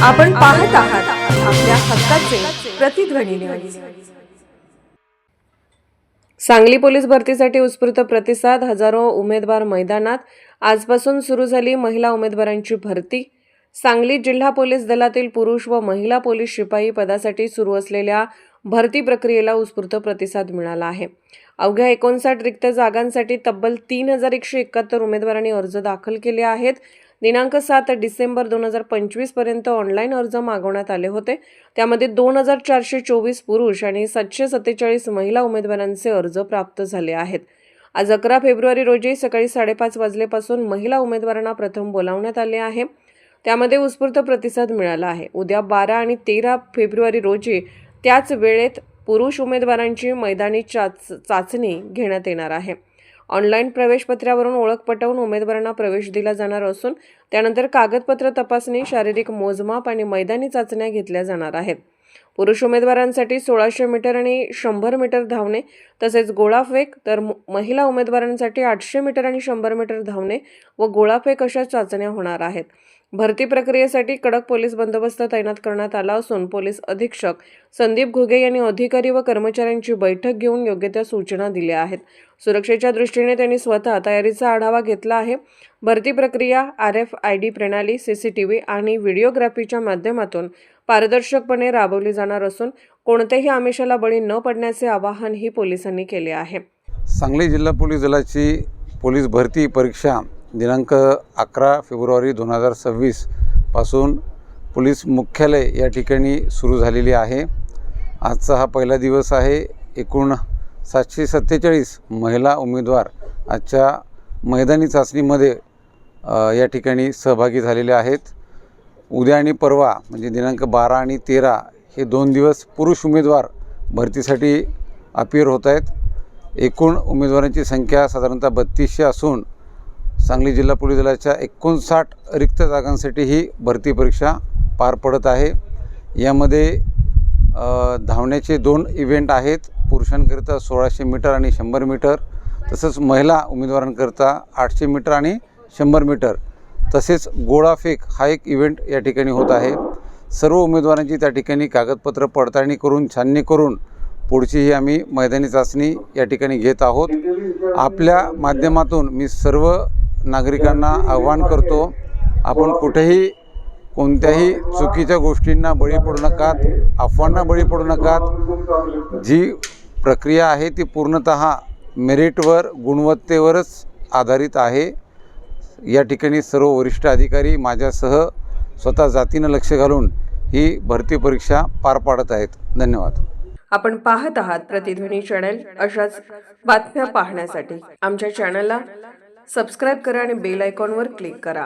आपण पाहत आहात आपल्या हक्काचे प्रतिध्वनी न्यूज। सांगली पोलीस भरतीसाठी उत्स्फूर्त प्रतिसाद, हजारो उमेदवार मैदानात। आजपासून सुरू झाली महिला उमेदवारांची भरती। सांगली जिल्हा पोलीस दलातील पुरुष व महिला पोलीस शिपाई पदासाठी सुरू असलेल्या भरती प्रक्रियेला उत्स्फूर्त प्रतिसाद मिळाला आहे। अवघ्या 59 रिक्त जागांसाठी तब्बल 3171 उमेदवारांनी अर्ज दाखल केले आहेत। दिनांक 7 डिसेंबर 2025 पर्यंत ऑनलाईन अर्ज मागवण्यात आले होते। त्यामध्ये 2424 पुरुष आणि 747 महिला उमेदवारांचे अर्ज प्राप्त झाले आहेत। आज 11 फेब्रुवारी रोजी सकाळी 5:30 वाजल्यापासून महिला उमेदवारांना प्रथम बोलावण्यात आले आहे। त्यामध्ये उत्स्फूर्त प्रतिसाद मिळाला आहे। उद्या 12 आणि 13 फेब्रुवारी रोजी त्याच वेळेत पुरुष उमेदवारांची मैदानी चाचणी घेण्यात येणार आहे। ऑनलाईन प्रवेशपत्रावरून ओळख पटवून उमेदवारांना प्रवेश दिला जाणार असून त्यानंतर कागदपत्र तपासणी, शारीरिक मोजमाप आणि मैदानी चाचण्या घेतल्या जाणार आहेत। पुरुष उमेदवारांसाठी 1600 मीटर आणि 100 मीटर धावणे तसेच गोळाफेक, तर महिला उमेदवारांसाठी 800 मीटर आणि 100 मीटर धावणे व गोळाफेक अशा चाचण्या होणार आहेत। भरती प्रक्रियेसाठी कडक पोलीस बंदोबस्त तैनात करण्यात आला असून पोलीस अधीक्षक संदीप घुगे यांनी अधिकारी व कर्मचाऱ्यांची बैठक घेऊन योग्य त्या सूचना दिल्या आहेत। सुरक्षेच्या दृष्टीने त्यांनी स्वतः तयारीचा आढावा घेतला आहे। भरती प्रक्रिया RFID प्रणाली, CCTV आणि व्हिडिओग्राफीच्या माध्यमातून पारदर्शकपणे राबवली जाणार असून कोणत्याही आमिषाला बळी न पडण्याचे आवाहनही पोलिसांनी केले आहे। सांगली जिल्हा पोलीस दलाची पोलीस भरती परीक्षा दिनांक 11 फेब्रुवारी 2026 पासून पोलीस मुख्यालय या ठिकाणी सुरू झालेली आहे। आजचा हा पहिला दिवस आहे। एकूण 747 महिला उमेदवार आजच्या मैदानी चाचणीमध्ये या ठिकाणी सहभागी झालेले आहेत। उद्या आणि परवा म्हणजे दिनांक 12 आणि 13 हे 2 दिवस पुरुष उमेदवार भरतीसाठी अपीयर होत आहेत। एकूण उमेदवारांची संख्या साधारणतः 3200 असून सांगली जिल्हा पोलीस दलाच्या 59 रिक्त जागांसाठी ही भरती परीक्षा पार पडत आहे। यामध्ये धावण्याचे 2 इव्हेंट आहेत। पुरुषांकरिता 1600 मीटर आणि 100 मीटर, तसंच महिला उमेदवारांकरिता 800 मीटर आणि 100 मीटर, तसेच गोळाफेक हा एक इव्हेंट या ठिकाणी होत आहे। सर्व उमेदवारांची त्या ठिकाणी कागदपत्र पडताळणी करून, छाननी करून पुढची ही आम्ही मैदानी चाचणी या ठिकाणी घेत आहोत। आपल्या माध्यमातून मी सर्व नागरिकांना आवाहन करतो, आपण कुठेही कोणत्याही चुकीच्या गोष्टींना बळी पडू नकात, अफवांना बळी पडू नकात। जी प्रक्रिया आहे ती पूर्णतः मेरिटवर, गुणवत्तेवरच आधारित आहे। या ठिकाणी सर्व वरिष्ठ अधिकारी माझ्यासह स्वतः जातीनं लक्ष घालून ही भरती परीक्षा पार पाडत आहेत। धन्यवाद। आपण पाहत आहात प्रतिध्वनी चॅनल। अशाच बातम्या पाहण्यासाठी आमच्या चॅनलला सबस्क्राइब करा आणि बेल आयकॉनवर क्लिक करा।